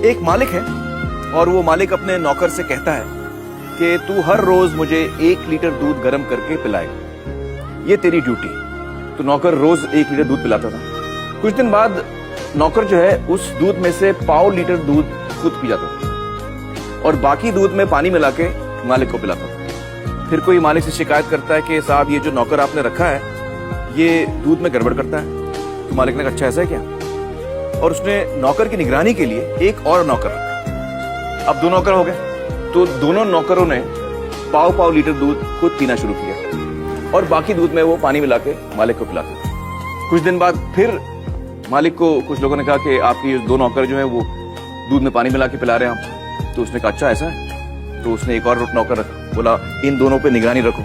एक मालिक है और वो मालिक अपने नौकर से कहता है कि तू हर रोज मुझे 1 लीटर दूध गर्म करके पिलाएगा, ये तेरी ड्यूटी। तो नौकर रोज 1 लीटर दूध पिलाता था। कुछ दिन बाद नौकर जो है उस दूध में से 1.5 लीटर दूध खुद पी जाता था और बाकी दूध में पानी मिला के मालिक को पिलाता था। फिर कोई मालिक से शिकायत करता है कि साहब ये जो नौकर आपने रखा है ये दूध में गड़बड़ करता है। तो मालिक ने कहा अच्छा ऐसा है क्या, और उसने नौकर की निगरानी के लिए एक और नौकर रखा। अब 2 नौकर हो गए, तो दोनों नौकरों ने 1.5 लीटर दूध खुद पीना शुरू किया और बाकी दूध में वो पानी मिला के मालिक को पिलाते थे। कुछ दिन बाद फिर मालिक को कुछ लोगों ने कहा कि आपकी 2 नौकर जो है वो दूध में पानी मिला के पिला रहे हैं आप। तो उसने कहा अच्छा ऐसा है। तो उसने एक और नौकर रखा, बोला इन दोनों पे निगरानी रखो।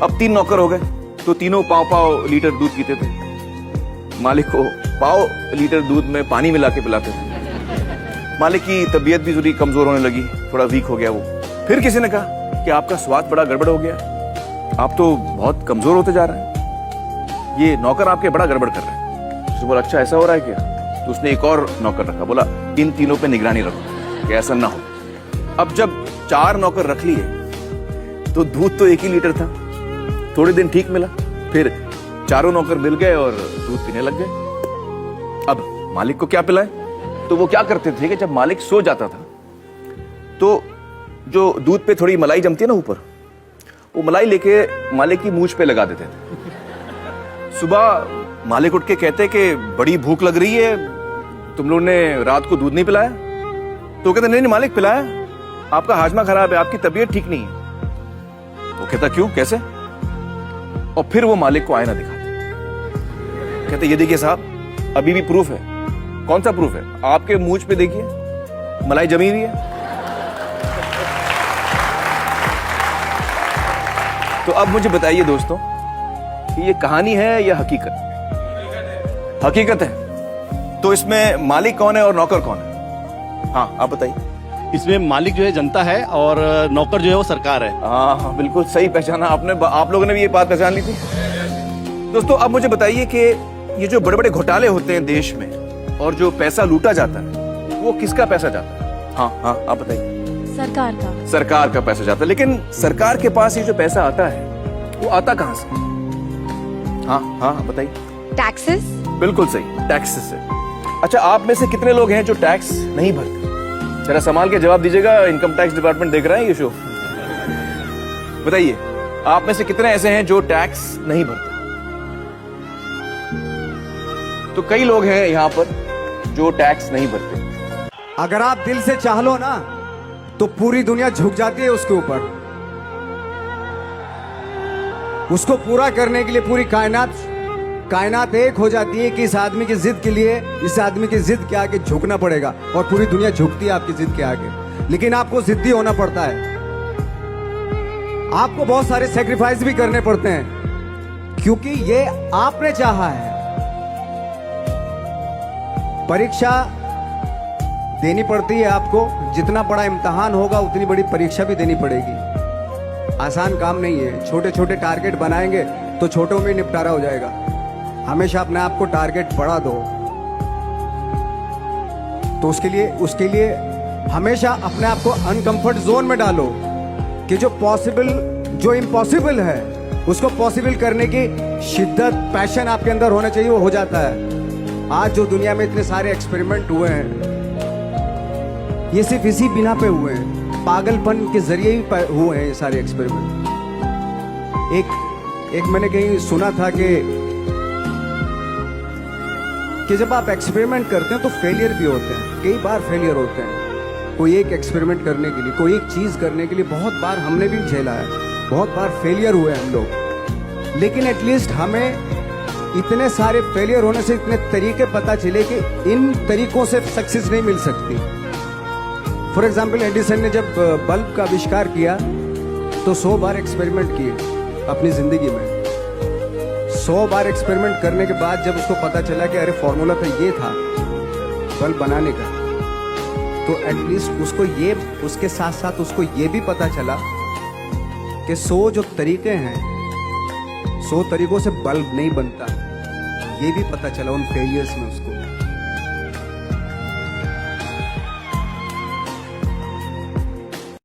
अब 3 नौकर हो गए, तो तीनों 1.5 लीटर दूध पीते थे। मालिक को 1.5 लीटर दूध में पानी मिला के पिलाते थे। मालिक की तबीयत भी थोड़ी कमजोर होने लगी, थोड़ा वीक हो गया वो। फिर किसी ने कहा कि आपका स्वाद बड़ा गड़बड़ हो गया, आप तो बहुत कमजोर होते जा रहे हैं, ये नौकर आपके बड़ा गड़बड़ कर रहे हैं। उसने बोला अच्छा ऐसा हो रहा है क्या। तो उसने एक और नौकर रखा, बोला इन तीनों पे निगरानी रखो कि ऐसा ना हो। अब जब 4 नौकर रख लिए तो दूध तो 1 ही लीटर था। थोड़े दिन ठीक मिला, फिर चारों नौकर मिल गए और दूध पीने लग गए। अब मालिक को क्या पिलाए, तो वो क्या करते थे कि जब मालिक सो जाता था तो जो दूध पे थोड़ी मलाई जमती है ना ऊपर, वो मलाई लेके मालिक की मूंछ पे लगा देते थे। सुबह मालिक उठ के कहते कि बड़ी भूख लग रही है, तुम लोगों ने रात को दूध नहीं पिलाया। तो कहते नहीं मालिक पिलाया, आपका हाजमा खराब है, आपकी तबीयत ठीक नहीं है। वो कहता क्यों कैसे, और फिर वो मालिक को आईना दिखाते, कहते ये देखिए साहब अभी भी प्रूफ है। कौन सा प्रूफ है, आपके मूंछ पे देखिए मलाई जमी हुई है। तो अब मुझे बताइए दोस्तों कि ये कहानी है या हकीकत। हकीकत है। तो इसमें मालिक कौन है और नौकर कौन है, हाँ आप बताइए। इसमें मालिक जो है जनता है और नौकर जो है वो सरकार है। हाँ बिल्कुल सही पहचाना आपने, आप लोगों ने भी ये बात पहचान ली थी। दोस्तों अब मुझे बताइए कि ये जो बड़े बड़े घोटाले होते हैं देश में और जो पैसा लूटा जाता है वो किसका पैसा जाता है। हाँ हाँ आप बताइए। सरकार का। सरकार का पैसा जाता है। लेकिन सरकार के पास ये जो पैसा आता है वो आता कहाँ से। हाँ हाँ बताइए। टैक्सेस। बिल्कुल सही, टैक्सेस से। अच्छा आप में से कितने लोग हैं जो टैक्स नहीं भरते, जरा संभाल के जवाब दीजिएगा, इनकम टैक्स डिपार्टमेंट देख रहा है ये शो। बताइए आप में से कितने ऐसे हैं जो टैक्स नहीं भरते। तो कई लोग हैं यहाँ पर जो टैक्स नहीं भरते। अगर आप दिल से चाह लो ना तो पूरी दुनिया झुक जाती है उसके ऊपर। उसको पूरा करने के लिए पूरी कायनात एक हो जाती है कि इस आदमी की जिद के लिए, इस आदमी की जिद के आगे झुकना पड़ेगा, और पूरी दुनिया झुकती है आपकी जिद के आगे। लेकिन आपको जिद्दी होना पड़ता है, आपको बहुत सारे सेक्रीफाइस भी करने पड़ते हैं, क्योंकि ये आपने चाहा है। परीक्षा देनी पड़ती है आपको, जितना बड़ा इम्तिहान होगा उतनी बड़ी परीक्षा भी देनी पड़ेगी। आसान काम नहीं है। छोटे छोटे टारगेट बनाएंगे तो छोटों में निपटारा हो जाएगा। हमेशा अपने आप को टारगेट बढ़ा दो। तो उसके लिए हमेशा अपने आप को अनकंफर्ट जोन में डालो कि जो इम्पॉसिबल है उसको पॉसिबल करने की शिद्दत, पैशन आपके अंदर होना चाहिए, वो हो जाता है। आज जो दुनिया में इतने सारे एक्सपेरिमेंट हुए हैं ये सिर्फ इसी बिना पे हुए हैं, पागलपन के जरिए ही हुए हैं ये सारे एक्सपेरिमेंट। एक मैंने कहीं सुना था कि जब आप एक्सपेरिमेंट करते हैं तो फेलियर भी होते हैं, कई बार फेलियर होते हैं। कोई एक एक्सपेरिमेंट करने के लिए, कोई एक चीज करने के लिए बहुत बार हमने भी झेला है, बहुत बार फेलियर हुए हम लोग। लेकिन एटलीस्ट हमें इतने सारे फेलियर होने से इतने तरीके पता चले कि इन तरीकों से सक्सेस नहीं मिल सकती। फॉर एग्जाम्पल एडिसन ने जब बल्ब का आविष्कार किया तो 100 बार एक्सपेरिमेंट किए अपनी जिंदगी में। 100 बार एक्सपेरिमेंट करने के बाद जब उसको पता चला कि अरे फॉर्मूला तो ये था बल्ब बनाने का, तो एटलीस्ट उसके साथ साथ उसको ये भी पता चला कि 100 जो तरीके हैं, 100 तरीकों से बल्ब नहीं बनता, ये भी पता चला उन फेलियर्स में।